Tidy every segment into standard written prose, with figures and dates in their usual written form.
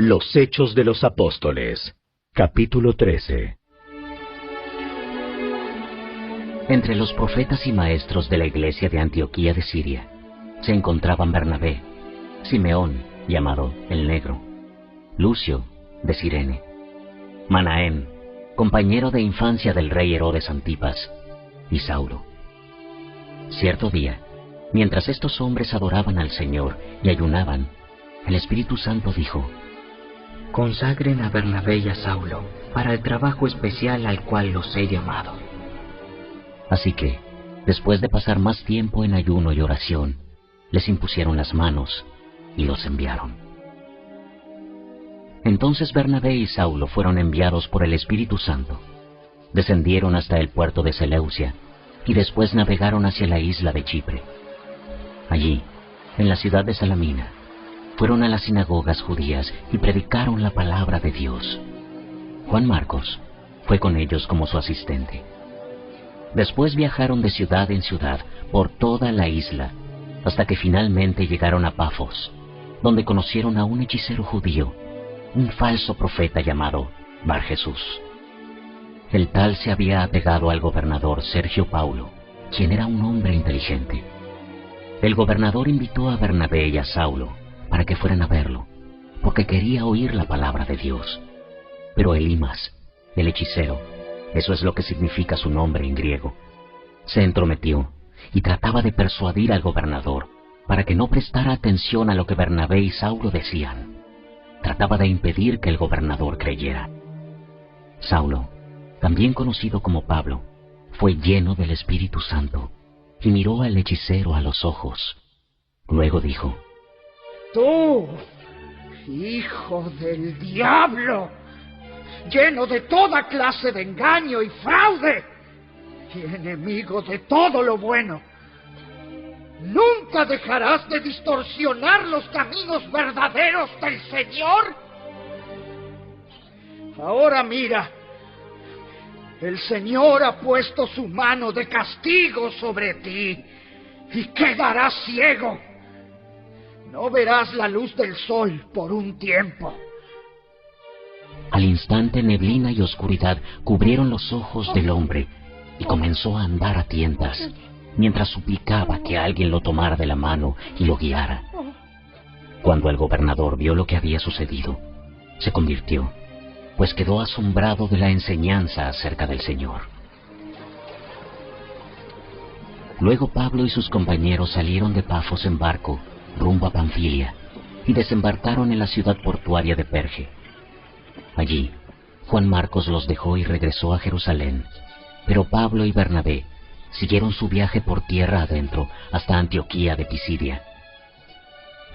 Los Hechos de los Apóstoles, capítulo 13. Entre los profetas y maestros de la iglesia de Antioquía de Siria se encontraban Bernabé, Simeón, llamado el Negro, Lucio, de Cirene, Manaén, compañero de infancia del rey Herodes Antipas, y Saulo. Cierto día, mientras estos hombres adoraban al Señor y ayunaban, el Espíritu Santo dijo: consagren a Bernabé y a Saulo para el trabajo especial al cual los he llamado. Así que, después de pasar más tiempo en ayuno y oración, les impusieron las manos y los enviaron. Entonces Bernabé y Saulo fueron enviados por el Espíritu Santo. Descendieron hasta el puerto de Seleucia y después navegaron hacia la isla de Chipre. Allí, en la ciudad de Salamina, fueron a las sinagogas judías y predicaron la palabra de Dios. Juan Marcos fue con ellos como su asistente. Después viajaron de ciudad en ciudad por toda la isla, hasta que finalmente llegaron a Pafos, donde conocieron a un hechicero judío, un falso profeta llamado Bar Jesús. El tal se había apegado al gobernador Sergio Paulo, quien era un hombre inteligente. El gobernador invitó a Bernabé y a Saulo para que fueran a verlo, porque quería oír la palabra de Dios. Pero Elimas, el hechicero, eso es lo que significa su nombre en griego, se entrometió y trataba de persuadir al gobernador para que no prestara atención a lo que Bernabé y Saulo decían. Trataba de impedir que el gobernador creyera. Saulo, también conocido como Pablo, fue lleno del Espíritu Santo y miró al hechicero a los ojos. Luego dijo: Tú, hijo del diablo, lleno de toda clase de engaño y fraude, y enemigo de todo lo bueno, ¿nunca dejarás de distorsionar los caminos verdaderos del Señor? Ahora mira, el Señor ha puesto su mano de castigo sobre ti y quedarás ciego. No verás la luz del sol por un tiempo. Al instante neblina y oscuridad cubrieron los ojos del hombre y comenzó a andar a tientas, mientras suplicaba que alguien lo tomara de la mano y lo guiara. Cuando el gobernador vio lo que había sucedido, se convirtió, pues quedó asombrado de la enseñanza acerca del Señor. Luego Pablo y sus compañeros salieron de Pafos en barco rumbo a Panfilia y desembarcaron en la ciudad portuaria de Perge. Allí, Juan Marcos los dejó y regresó a Jerusalén, pero Pablo y Bernabé siguieron su viaje por tierra adentro hasta Antioquía de Pisidia.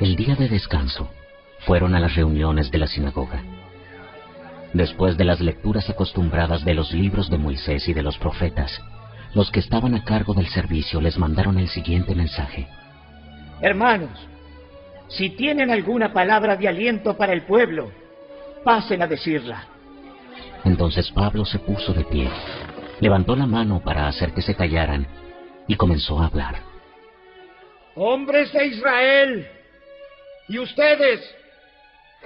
El día de descanso fueron a las reuniones de la sinagoga. Después de las lecturas acostumbradas de los libros de Moisés y de los profetas, los que estaban a cargo del servicio les mandaron el siguiente mensaje: Hermanos, si tienen alguna palabra de aliento para el pueblo, pasen a decirla. Entonces Pablo se puso de pie, levantó la mano para hacer que se callaran y comenzó a hablar. Hombres de Israel, y ustedes,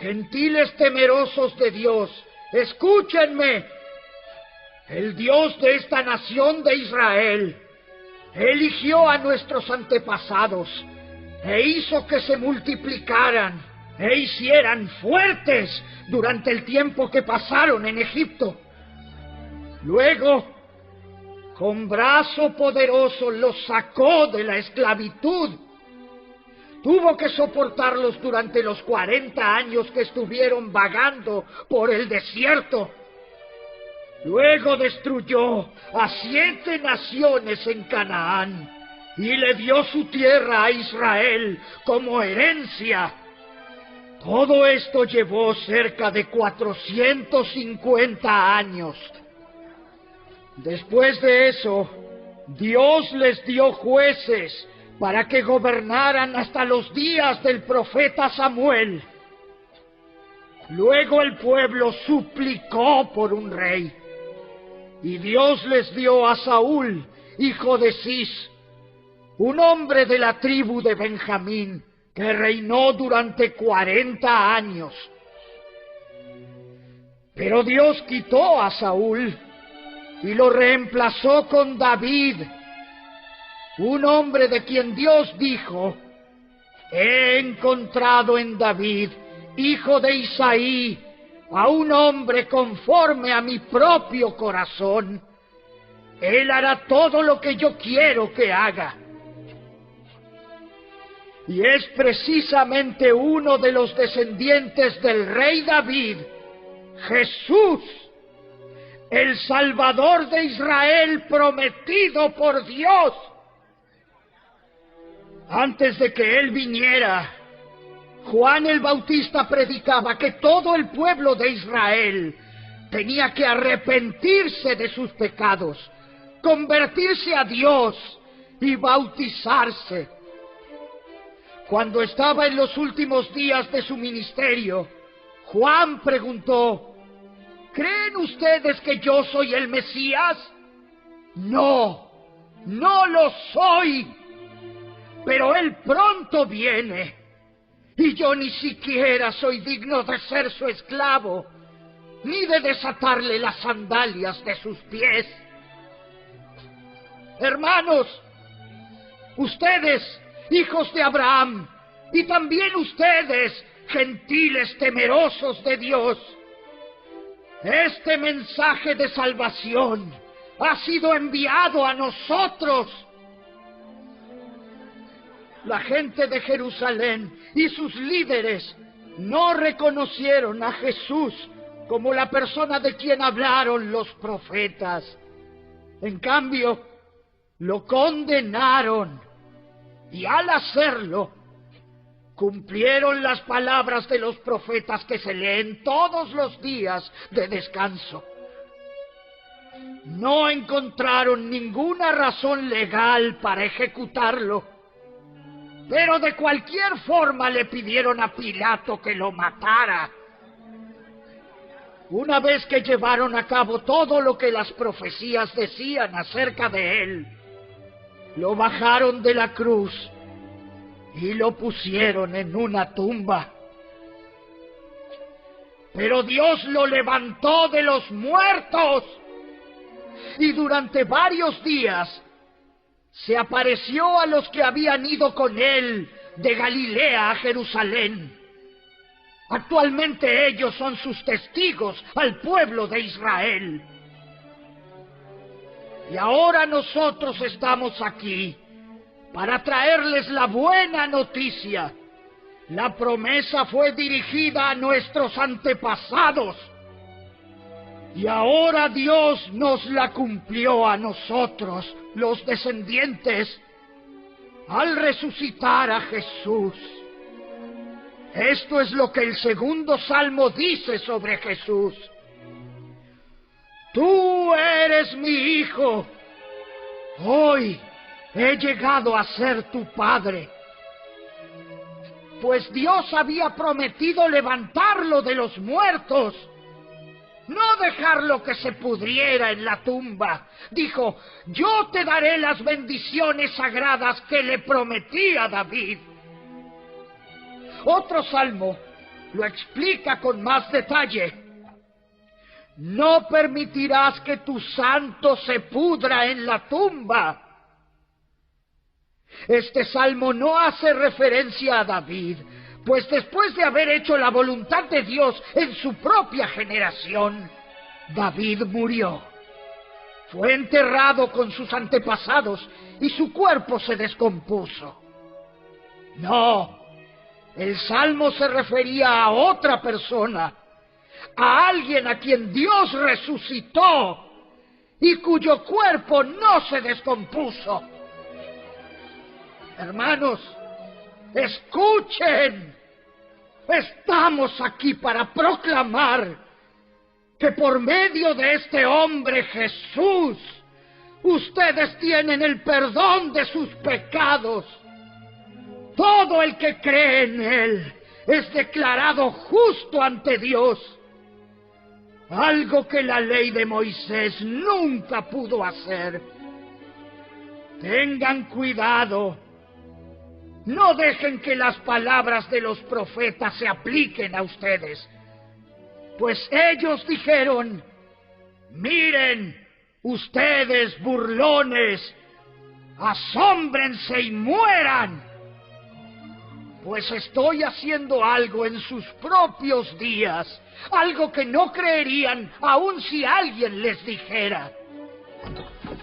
gentiles temerosos de Dios, escúchenme. El Dios de esta nación de Israel eligió a nuestros antepasados e hizo que se multiplicaran e hicieran fuertes durante el tiempo que pasaron en Egipto. Luego, con brazo poderoso los sacó de la esclavitud. Tuvo que soportarlos durante los 40 años que estuvieron vagando por el desierto. Luego destruyó a 7 naciones en Canaán y le dio su tierra a Israel como herencia. Todo esto llevó cerca de 450 años. Después de eso, Dios les dio jueces para que gobernaran hasta los días del profeta Samuel. Luego el pueblo suplicó por un rey, y Dios les dio a Saúl, hijo de Cis, un hombre de la tribu de Benjamín, que reinó durante 40 años. Pero Dios quitó a Saúl y lo reemplazó con David, un hombre de quien Dios dijo: he encontrado en David, hijo de Isaí, a un hombre conforme a mi propio corazón. Él hará todo lo que yo quiero que haga. Y es precisamente uno de los descendientes del rey David, Jesús, el Salvador de Israel prometido por Dios. Antes de que él viniera, Juan el Bautista predicaba que todo el pueblo de Israel tenía que arrepentirse de sus pecados, convertirse a Dios y bautizarse. Cuando estaba en los últimos días de su ministerio, Juan preguntó: ¿creen ustedes que yo soy el Mesías? No, no lo soy. Pero él pronto viene, y yo ni siquiera soy digno de ser su esclavo, ni de desatarle las sandalias de sus pies. Hermanos, ustedes, hijos de Abraham, y también ustedes, gentiles temerosos de Dios, este mensaje de salvación ha sido enviado a nosotros. La gente de Jerusalén y sus líderes no reconocieron a Jesús como la persona de quien hablaron los profetas. En cambio, lo condenaron, y al hacerlo, cumplieron las palabras de los profetas que se leen todos los días de descanso. No encontraron ninguna razón legal para ejecutarlo, pero de cualquier forma le pidieron a Pilato que lo matara. Una vez que llevaron a cabo todo lo que las profecías decían acerca de él, lo bajaron de la cruz y lo pusieron en una tumba. Pero Dios lo levantó de los muertos, y durante varios días se apareció a los que habían ido con él de Galilea a Jerusalén. Actualmente ellos son sus testigos al pueblo de Israel. Y ahora nosotros estamos aquí para traerles la buena noticia. La promesa fue dirigida a nuestros antepasados, y ahora Dios nos la cumplió a nosotros, los descendientes, al resucitar a Jesús. Esto es lo que el segundo salmo dice sobre Jesús: tú eres mi hijo, hoy he llegado a ser tu padre. Pues Dios había prometido levantarlo de los muertos, no dejarlo que se pudriera en la tumba. Dijo: yo te daré las bendiciones sagradas que le prometí a David. Otro salmo lo explica con más detalle: no permitirás que tu santo se pudra en la tumba. Este salmo no hace referencia a David, pues después de haber hecho la voluntad de Dios en su propia generación, David murió. Fue enterrado con sus antepasados y su cuerpo se descompuso. No, el salmo se refería a otra persona, a alguien a quien Dios resucitó y cuyo cuerpo no se descompuso. Hermanos, escuchen. Estamos aquí para proclamar que por medio de este hombre Jesús, ustedes tienen el perdón de sus pecados. Todo el que cree en él es declarado justo ante Dios, algo que la ley de Moisés nunca pudo hacer. Tengan cuidado. No dejen que las palabras de los profetas se apliquen a ustedes. Pues ellos dijeron: miren, ustedes burlones, asómbrense y mueran, pues estoy haciendo algo en sus propios días, algo que no creerían aun si alguien les dijera.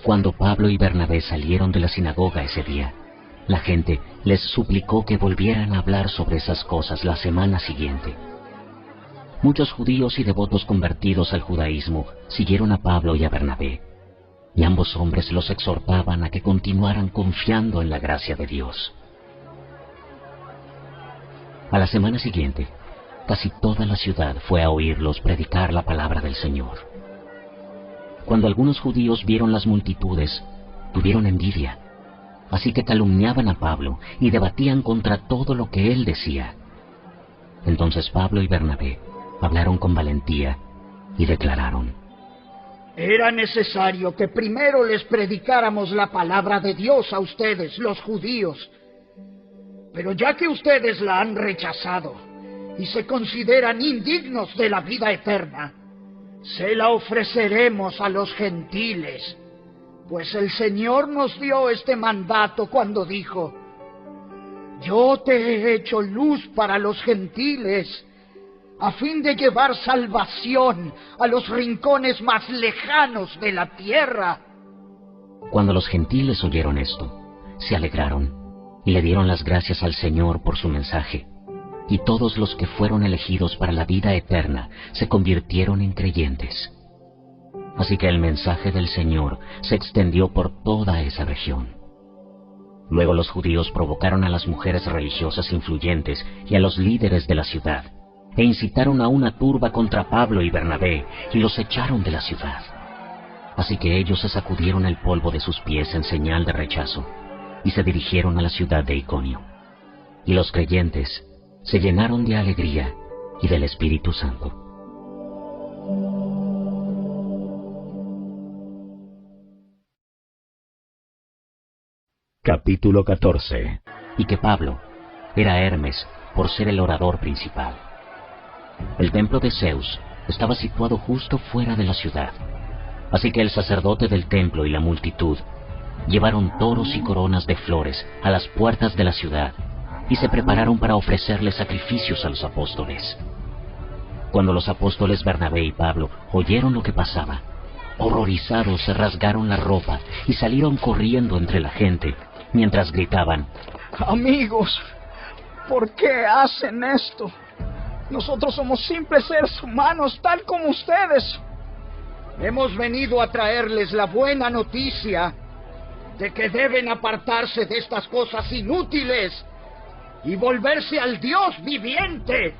Cuando Pablo y Bernabé salieron de la sinagoga ese día, la gente les suplicó que volvieran a hablar sobre esas cosas la semana siguiente. Muchos judíos y devotos convertidos al judaísmo siguieron a Pablo y a Bernabé, y ambos hombres los exhortaban a que continuaran confiando en la gracia de Dios. A la semana siguiente, casi toda la ciudad fue a oírlos predicar la palabra del Señor. Cuando algunos judíos vieron las multitudes, tuvieron envidia, así que calumniaban a Pablo y debatían contra todo lo que él decía. Entonces Pablo y Bernabé hablaron con valentía y declararon: era necesario que primero les predicáramos la palabra de Dios a ustedes, los judíos. Pero ya que ustedes la han rechazado y se consideran indignos de la vida eterna, se la ofreceremos a los gentiles, pues el Señor nos dio este mandato cuando dijo: yo te he hecho luz para los gentiles, a fin de llevar salvación a los rincones más lejanos de la tierra. Cuando los gentiles oyeron esto, se alegraron y le dieron las gracias al Señor por su mensaje, y todos los que fueron elegidos para la vida eterna se convirtieron en creyentes. Así que el mensaje del Señor se extendió por toda esa región. Luego los judíos provocaron a las mujeres religiosas influyentes y a los líderes de la ciudad, e incitaron a una turba contra Pablo y Bernabé, y los echaron de la ciudad. Así que ellos se sacudieron el polvo de sus pies en señal de rechazo, y se dirigieron a la ciudad de Iconio. Y los creyentes se llenaron de alegría y del Espíritu Santo. Capítulo 14. Y que Pablo era Hermes por ser el orador principal. El templo de Zeus estaba situado justo fuera de la ciudad, así que el sacerdote del templo y la multitud llevaron toros y coronas de flores a las puertas de la ciudad y se prepararon para ofrecerle sacrificios a los apóstoles. Cuando los apóstoles Bernabé y Pablo oyeron lo que pasaba, horrorizados se rasgaron la ropa y salieron corriendo entre la gente, mientras gritaban: amigos, ¿por qué hacen esto? Nosotros somos simples seres humanos, tal como ustedes. Hemos venido a traerles la buena noticia de que deben apartarse de estas cosas inútiles y volverse al Dios viviente,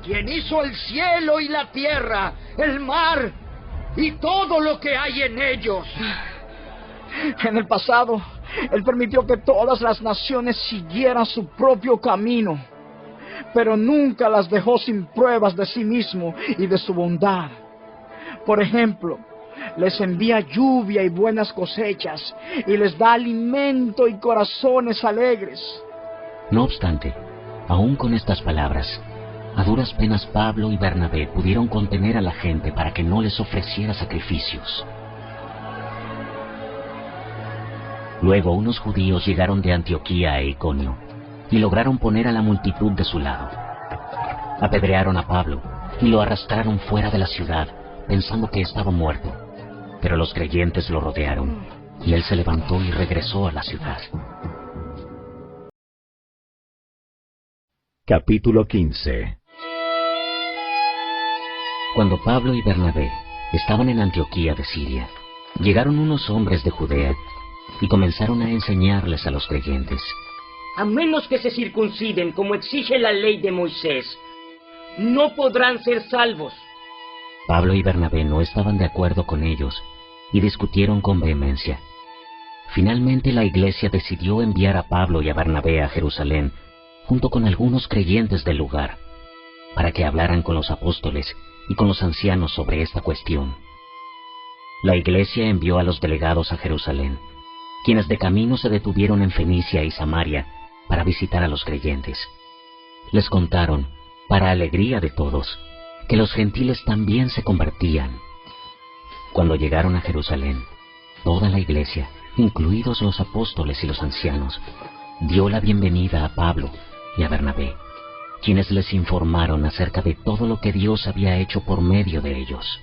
quien hizo el cielo y la tierra, el mar y todo lo que hay en ellos. En el pasado, Él permitió que todas las naciones siguieran su propio camino, pero nunca las dejó sin pruebas de sí mismo y de su bondad. Por ejemplo, les envía lluvia y buenas cosechas, y les da alimento y corazones alegres. No obstante, aún con estas palabras, a duras penas Pablo y Bernabé pudieron contener a la gente para que no les ofreciera sacrificios. Luego unos judíos llegaron de Antioquía e Iconio y lograron poner a la multitud de su lado. Apedrearon a Pablo y lo arrastraron fuera de la ciudad, pensando que estaba muerto. Pero los creyentes lo rodearon, y él se levantó y regresó a la ciudad. Capítulo 15. Cuando Pablo y Bernabé estaban en Antioquía de Siria, llegaron unos hombres de Judea y comenzaron a enseñarles a los creyentes: a menos que se circunciden como exige la ley de Moisés, no podrán ser salvos. Pablo y Bernabé no estaban de acuerdo con ellos y discutieron con vehemencia. Finalmente la iglesia decidió enviar a Pablo y a Bernabé a Jerusalén, junto con algunos creyentes del lugar, para que hablaran con los apóstoles y con los ancianos sobre esta cuestión. La iglesia envió a los delegados a Jerusalén, quienes de camino se detuvieron en Fenicia y Samaria para visitar a los creyentes. Les contaron, para alegría de todos, que los gentiles también se convertían. Cuando llegaron a Jerusalén, toda la iglesia, incluidos los apóstoles y los ancianos, dio la bienvenida a Pablo y a Bernabé, quienes les informaron acerca de todo lo que Dios había hecho por medio de ellos.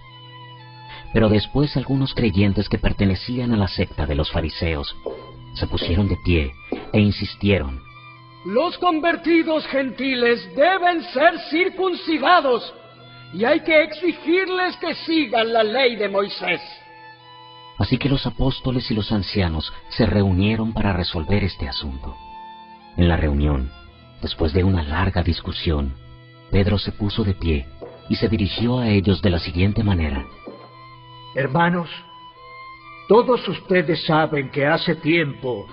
Pero después algunos creyentes que pertenecían a la secta de los fariseos se pusieron de pie e insistieron: Los convertidos gentiles deben ser circuncidados y hay que exigirles que sigan la ley de Moisés. Así que los apóstoles y los ancianos se reunieron para resolver este asunto. En la reunión, después de una larga discusión, Pedro se puso de pie y se dirigió a ellos de la siguiente manera: Hermanos, todos ustedes saben que hace tiempo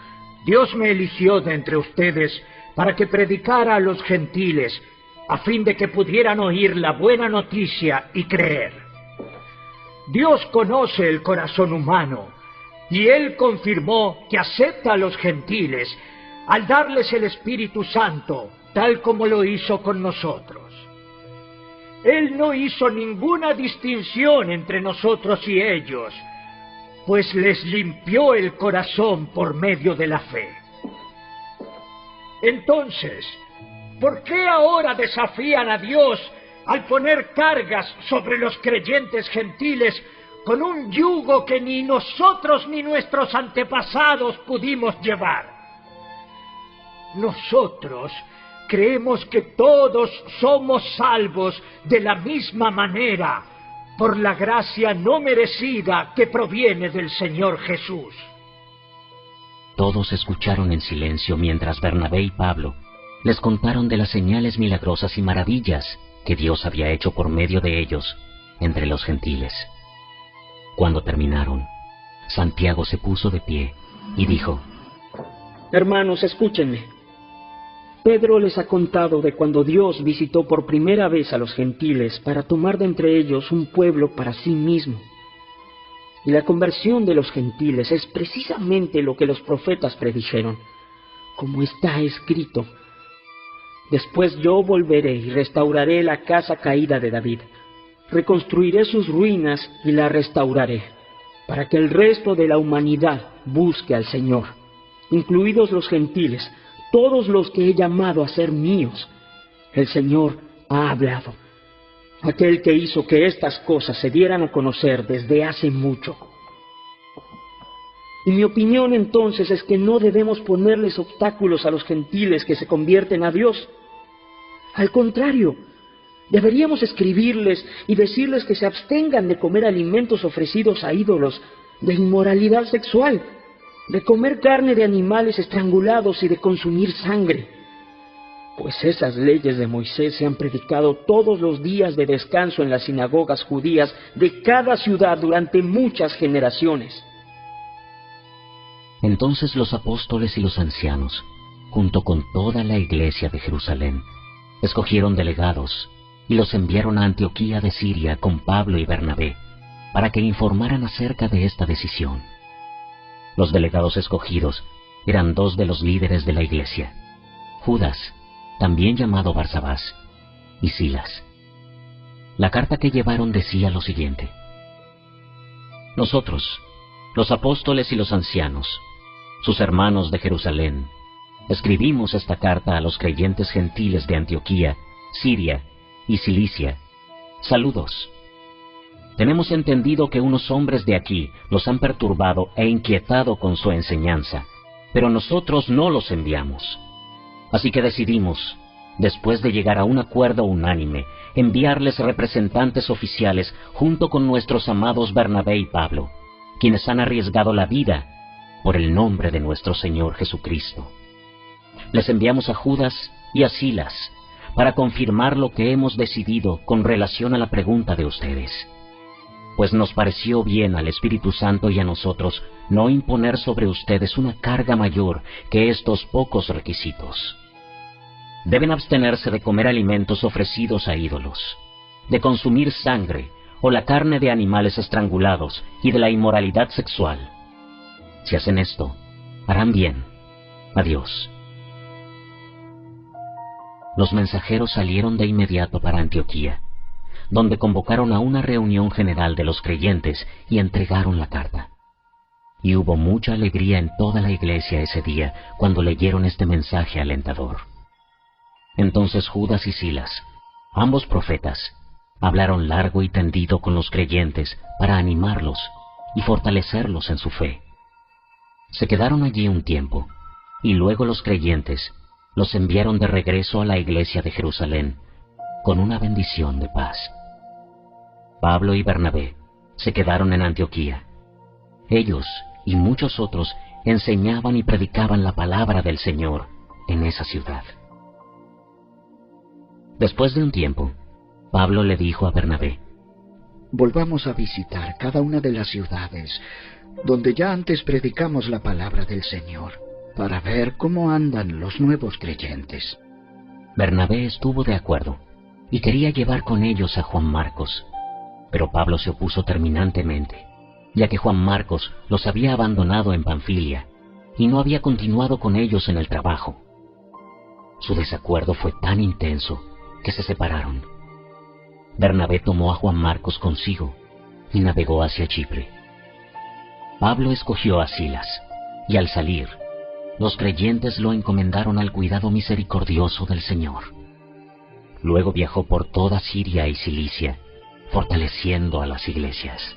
Dios me eligió de entre ustedes para que predicara a los gentiles, a fin de que pudieran oír la buena noticia y creer. Dios conoce el corazón humano, y Él confirmó que acepta a los gentiles al darles el Espíritu Santo, tal como lo hizo con nosotros. Él no hizo ninguna distinción entre nosotros y ellos, pues les limpió el corazón por medio de la fe. Entonces, ¿por qué ahora desafían a Dios al poner cargas sobre los creyentes gentiles con un yugo que ni nosotros ni nuestros antepasados pudimos llevar? Nosotros creemos que todos somos salvos de la misma manera, por la gracia no merecida que proviene del Señor Jesús. Todos escucharon en silencio mientras Bernabé y Pablo les contaron de las señales milagrosas y maravillas que Dios había hecho por medio de ellos entre los gentiles. Cuando terminaron, Santiago se puso de pie y dijo: Hermanos, escúchenme. Pedro les ha contado de cuando Dios visitó por primera vez a los gentiles para tomar de entre ellos un pueblo para sí mismo. Y la conversión de los gentiles es precisamente lo que los profetas predijeron, como está escrito: Después yo volveré y restauraré la casa caída de David. Reconstruiré sus ruinas y la restauraré, para que el resto de la humanidad busque al Señor, incluidos los gentiles, todos los que he llamado a ser míos. El Señor ha hablado, aquel que hizo que estas cosas se dieran a conocer desde hace mucho. Y mi opinión entonces es que no debemos ponerles obstáculos a los gentiles que se convierten a Dios. Al contrario, deberíamos escribirles y decirles que se abstengan de comer alimentos ofrecidos a ídolos, de inmoralidad sexual, de comer carne de animales estrangulados y de consumir sangre. Pues esas leyes de Moisés se han predicado todos los días de descanso en las sinagogas judías de cada ciudad durante muchas generaciones. Entonces los apóstoles y los ancianos, junto con toda la iglesia de Jerusalén, escogieron delegados y los enviaron a Antioquía de Siria con Pablo y Bernabé, para que informaran acerca de esta decisión. Los delegados escogidos eran dos de los líderes de la iglesia: Judas, también llamado Barsabás, y Silas. La carta que llevaron decía lo siguiente: Nosotros, los apóstoles y los ancianos, sus hermanos de Jerusalén, escribimos esta carta a los creyentes gentiles de Antioquía, Siria y Cilicia. Saludos. Tenemos entendido que unos hombres de aquí los han perturbado e inquietado con su enseñanza, pero nosotros no los enviamos. Así que decidimos, después de llegar a un acuerdo unánime, enviarles representantes oficiales junto con nuestros amados Bernabé y Pablo, quienes han arriesgado la vida por el nombre de nuestro Señor Jesucristo. Les enviamos a Judas y a Silas para confirmar lo que hemos decidido con relación a la pregunta de ustedes. Pues nos pareció bien al Espíritu Santo y a nosotros no imponer sobre ustedes una carga mayor que estos pocos requisitos. Deben abstenerse de comer alimentos ofrecidos a ídolos, de consumir sangre o la carne de animales estrangulados y de la inmoralidad sexual. Si hacen esto, harán bien. Adiós. Los mensajeros salieron de inmediato para Antioquía. donde convocaron a una reunión general de los creyentes y entregaron la carta. Y hubo mucha alegría en toda la iglesia ese día cuando leyeron este mensaje alentador. Entonces Judas y Silas, ambos profetas, hablaron largo y tendido con los creyentes para animarlos y fortalecerlos en su fe. Se quedaron allí un tiempo, y luego los creyentes los enviaron de regreso a la iglesia de Jerusalén con una bendición de paz. Pablo y Bernabé se quedaron en Antioquía. Ellos y muchos otros enseñaban y predicaban la palabra del Señor en esa ciudad. Después de un tiempo, Pablo le dijo a Bernabé: volvamos a visitar cada una de las ciudades donde ya antes predicamos la palabra del Señor, para ver cómo andan los nuevos creyentes. Bernabé estuvo de acuerdo y quería llevar con ellos a Juan Marcos, pero Pablo se opuso terminantemente, ya que Juan Marcos los había abandonado en Panfilia y no había continuado con ellos en el trabajo. Su desacuerdo fue tan intenso que se separaron. Bernabé tomó a Juan Marcos consigo y navegó hacia Chipre. Pablo escogió a Silas, y al salir, los creyentes lo encomendaron al cuidado misericordioso del Señor. Luego viajó por toda Siria y Cilicia, fortaleciendo a las iglesias.